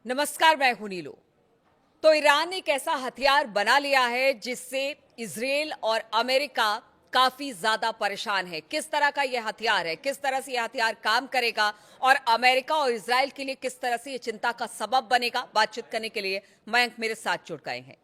नमस्कार, मैं हूं नीलू। तो ईरान ने एक ऐसा हथियार बना लिया है जिससे इजराइल और अमेरिका काफी ज्यादा परेशान है। किस तरह का यह हथियार है, किस तरह से यह हथियार काम करेगा और अमेरिका और इजराइल के लिए किस तरह से यह चिंता का सबब बनेगा, बातचीत करने के लिए मयंक मेरे साथ जुड़ गए हैं।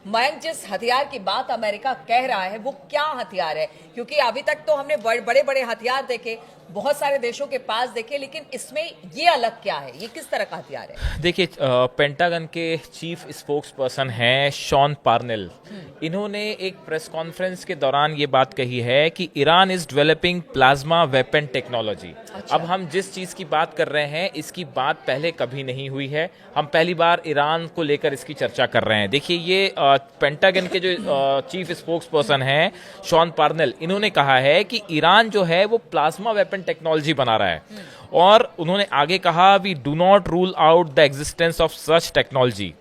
मयंक, जिस हथियार की बात अमेरिका कह रहा है वो क्या हथियार है? क्योंकि अभी तक तो हमने बड़े बड़े हथियार देखे, बहुत सारे देशों के पास देखे, लेकिन इसमें ये अलग क्या है? ये किस तरह का हथियार है? देखिए, पेंटागन के चीफ स्पोक्स पर्सन हैं शॉन पार्नेल। इन्होंने एक प्रेस कॉन्फ्रेंस के दौरान ये बात कही है कि Iran is developing plasma weapon technology. अच्छा। अब हम जिस चीज़ की बात कर रहे हैं इसकी बात पहले कभी नहीं हुई है। हम पहली बार ईरान को लेकर इसकी चर्चा कर रहे हैं। देखिए, ये पेंटागन के जो चीफ स्पोक्स पर्सन हैं शॉन पार्नेल, इन्होंने कहा है कि ईरान जो है वो प्लाज्मा वेपन टेक्नोलॉजी बना रहा है। और उन्होंने आगे कहा, we do not rule out the existence of such technology.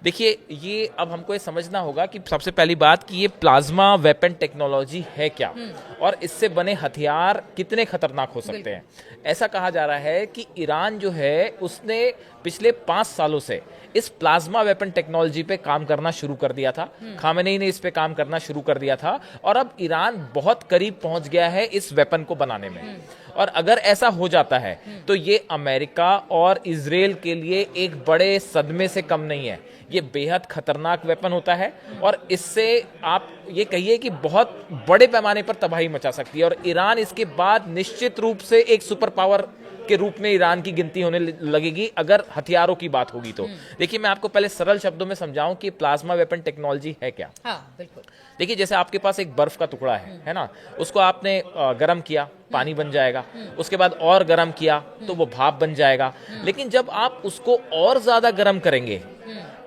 देखिए, ये अब हमको ये समझना होगा कि सबसे पहली बात कि ये प्लाज्मा वेपन टेक्नोलॉजी है क्या और इससे बने हथियार कितने खतरनाक हो सकते हैं। ऐसा कहा जा रहा है कि ईरान जो है उसने पिछले 5 सालों से इस प्लाज्मा वेपन टेक्नोलॉजी पे काम करना शुरू कर दिया था। खामेनेई ने इस पे काम करना शुरू कर दिया था और अब ईरान बहुत करीब पहुंच गया है इस वेपन को बनाने में। और अगर ऐसा हो जाता है तो ये अमेरिका और इजराइल के लिए एक बड़े सदमे से कम नहीं है। ये बेहद खतरनाक वेपन होता है और इससे आप ये कहिए कि बहुत बड़े पैमाने पर तबाही मचा सकती है और ईरान इसके बाद निश्चित रूप से एक सुपर पावर के रूप में ईरान की गिनती होने लगेगी अगर हथियारों की बात होगी तो। देखिए, मैं आपको पहले सरल शब्दों में समझाऊं कि प्लाज्मा वेपन टेक्नोलॉजी है क्या। हाँ, बिल्कुल। देखिए, जैसे आपके पास एक बर्फ का टुकड़ा है ना, उसको आपने गर्म किया, पानी बन जाएगा। उसके बाद और गर्म किया तो वो भाप बन जाएगा। लेकिन जब आप उसको और ज्यादा गर्म करेंगे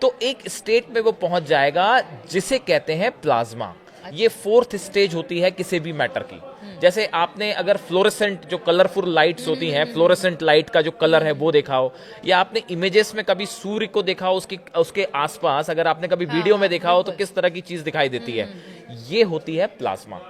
तो एक स्टेट में वो पहुंच जाएगा जिसे कहते हैं प्लाज्मा। ये 4th स्टेज होती है किसी भी मैटर की। जैसे आपने अगर फ्लोरेसेंट जो कलरफुल लाइट्स होती हैं, फ्लोरेसेंट लाइट का जो कलर है वो देखा हो, या आपने इमेजेस में कभी सूर्य को देखा हो, उसके आसपास अगर आपने कभी वीडियो में देखा हो तो किस तरह की चीज दिखाई देती है, ये होती है प्लाज्मा।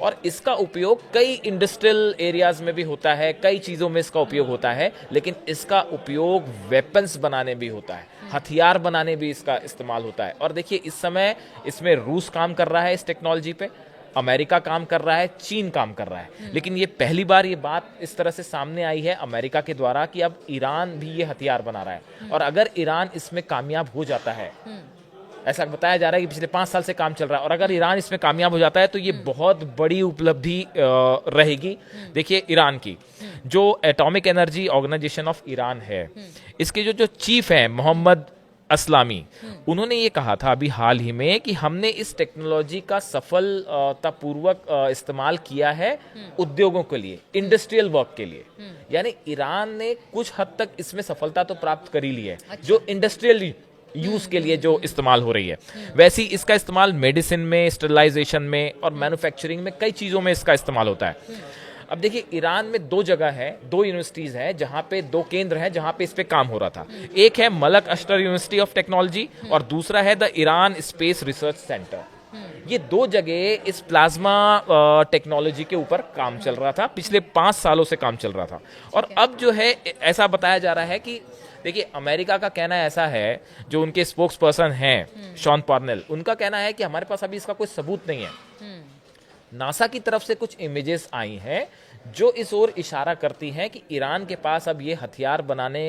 और इसका उपयोग कई इंडस्ट्रियल एरियाज में भी होता है, कई चीजों में इसका उपयोग होता है, लेकिन इसका उपयोग वेपन्स बनाने भी होता है, हथियार बनाने भी इसका इस्तेमाल होता है। और देखिए, इस समय इसमें रूस काम कर रहा है इस टेक्नोलॉजी पे, अमेरिका काम कर रहा है, चीन काम कर रहा है। लेकिन ये पहली बार ये बात इस तरह से सामने आई है अमेरिका के द्वारा कि अब ईरान भी ये हथियार बना रहा है। और अगर ईरान इसमें कामयाब हो जाता है, ऐसा बताया जा रहा है कि पिछले 5 साल से काम चल रहा है, और अगर ईरान इसमें कामयाब हो जाता है तो ये बहुत बड़ी उपलब्धि रहेगी। देखिए, ईरान की जो atomic energy organisation of Iran है, इसके जो चीफ हैं मोहम्मद असलामी, उन्होंने ये कहा था अभी हाल ही में कि हमने इस टेक्नोलॉजी का सफलतापूर्वक इस्तेमाल किया है उद्योगों के लिए, इंडस्ट्रियल वर्क के लिए। यानी ईरान ने कुछ हद तक इसमें सफलता तो प्राप्त कर ही ली है। जो इंडस्ट्रियल यूज के लिए जो इस्तेमाल हो रही है, वैसे ही इसका इस्तेमाल मेडिसिन में, स्टरलाइजेशन में और मैन्युफैक्चरिंग में, कई चीजों में इसका इस्तेमाल होता है। अब देखिए, ईरान में 2 जगह है, 2 यूनिवर्सिटीज हैं जहां पे 2 केंद्र हैं जहां पे इस पे काम हो रहा था। एक है मलक अशटर यूनिवर्सिटी ऑफ टेक्नोलॉजी और दूसरा है the Iran space research centre. ये 2 जगह इस प्लाज्मा टेक्नोलॉजी के ऊपर काम चल रहा था, पिछले 5 सालों से काम चल रहा था। और अब जो है ऐसा बताया जा रहा है कि देखिए, अमेरिका का कहना ऐसा है, जो उनके स्पोक्स पर्सन हैं शॉन पार्नेल, उनका कहना है कि हमारे पास अभी इसका कोई सबूत नहीं है। नासा की तरफ से कुछ इमेजेस आई हैं जो इस ओर इशारा करती हैं कि ईरान के पास अब ये हथियार बनाने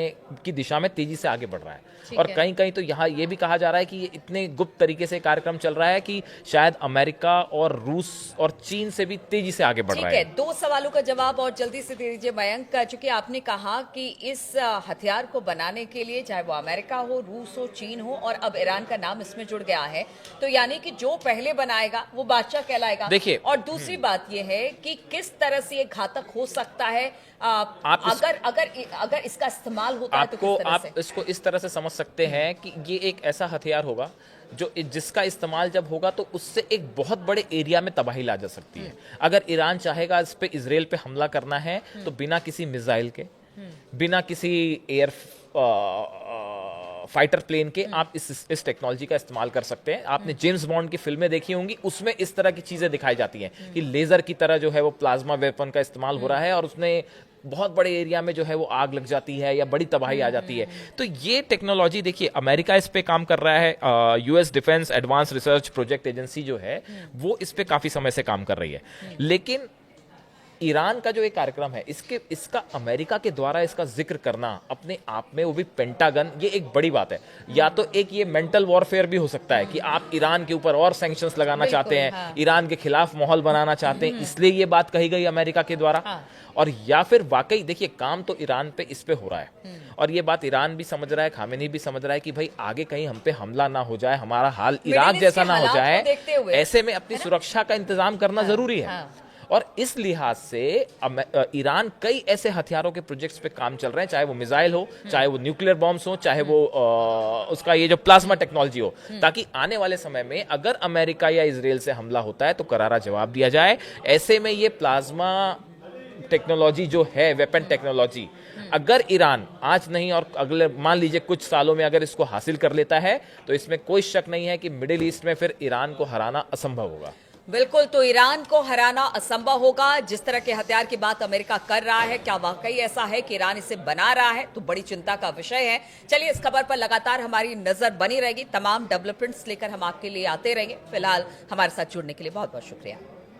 की दिशा में तेजी से आगे बढ़ रहा है। और कहीं कहीं तो यहाँ ये भी कहा जा रहा है कि ये इतने गुप्त तरीके से कार्यक्रम चल रहा है कि शायद अमेरिका और रूस और चीन से भी तेजी से आगे बढ़ रहा है। 2 सवालों का जवाब और जल्दी से दे दीजिए मयंक। चूंकि आपने कहा कि इस हथियार को बनाने के लिए चाहे वो अमेरिका हो, रूस हो, चीन हो, और अब ईरान का नाम इसमें जुड़ गया है, तो यानी कि जो पहले बनाएगा वो बादशाह कहलाएगा। देखिए, और दूसरी बात यह है कि किस तरह से ये घातक हो सकता है अगर इसका इस्तेमाल होता है तो किस तरह से? आप इसको इस तरह से समझ सकते हैं कि ये एक ऐसा हथियार होगा जिसका इस्तेमाल जब होगा तो उससे एक बहुत बड़े एरिया में तबाही ला जा सकती है। अगर ईरान चाहेगा इस पे, इजराइल पे हमला करना है, तो बिना किसी मिसाइल के, बिना किसी एयर फाइटर प्लेन के आप इस टेक्नोलॉजी का इस्तेमाल कर सकते हैं। आपने जेम्स बॉन्ड की फिल्में देखी होंगी, उसमें इस तरह की चीजें दिखाई जाती हैं कि लेजर की तरह जो है वो प्लाज्मा वेपन का इस्तेमाल हो रहा है और उसने बहुत बड़े एरिया में जो है वो आग लग जाती है या बड़ी तबाही आ जाती है। तो ये टेक्नोलॉजी देखिए, अमेरिका इस पे काम कर रहा है, US defence advance research project agency जो है वो इस पे काफी समय से काम कर रही है। लेकिन ईरान का जो एक कार्यक्रम है, इसका अमेरिका के द्वारा इसका जिक्र करना अपने आप में, वो भी पेंटागन, ये एक बड़ी बात है। या तो एक ये मेंटल वॉरफेयर भी हो सकता है कि आप ईरान के ऊपर और सैंक्शंस लगाना चाहते हैं, हाँ। ईरान के खिलाफ माहौल बनाना चाहते हैं, इसलिए ये बात कही गई अमेरिका के द्वारा। हाँ। और या फिर वाकई देखिए, काम तो ईरान पे इस पे हो रहा है और ये बात ईरान भी समझ रहा है, खामेनी भी समझ रहा है कि भाई आगे कहीं हम पे हमला ना हो जाए, हमारा हाल इराक जैसा ना हो जाए, ऐसे में अपनी सुरक्षा का इंतजाम करना जरूरी है। और इस लिहाज से ईरान कई ऐसे हथियारों के प्रोजेक्ट्स पे काम चल रहे हैं, चाहे वो मिसाइल हो, चाहे वो न्यूक्लियर बॉम्ब्स हो, चाहे वो उसका ये जो प्लाज्मा टेक्नोलॉजी हो, ताकि आने वाले समय में अगर अमेरिका या इजराइल से हमला होता है तो करारा जवाब दिया जाए। ऐसे में ये प्लाज्मा टेक्नोलॉजी जो है, वेपन टेक्नोलॉजी, अगर ईरान आज नहीं और अगले मान लीजिए कुछ सालों में अगर इसको हासिल कर लेता है तो इसमें कोई शक नहीं है कि मिडिल ईस्ट में फिर ईरान को हराना असंभव होगा। बिल्कुल, तो ईरान को हराना असंभव होगा। जिस तरह के हथियार की बात अमेरिका कर रहा है, क्या वाकई ऐसा है कि ईरान इसे बना रहा है, तो बड़ी चिंता का विषय है। चलिए, इस खबर पर लगातार हमारी नजर बनी रहेगी, तमाम डेवलपमेंट्स लेकर हम आपके लिए आते रहेंगे। फिलहाल हमारे साथ जुड़ने के लिए बहुत बहुत शुक्रिया।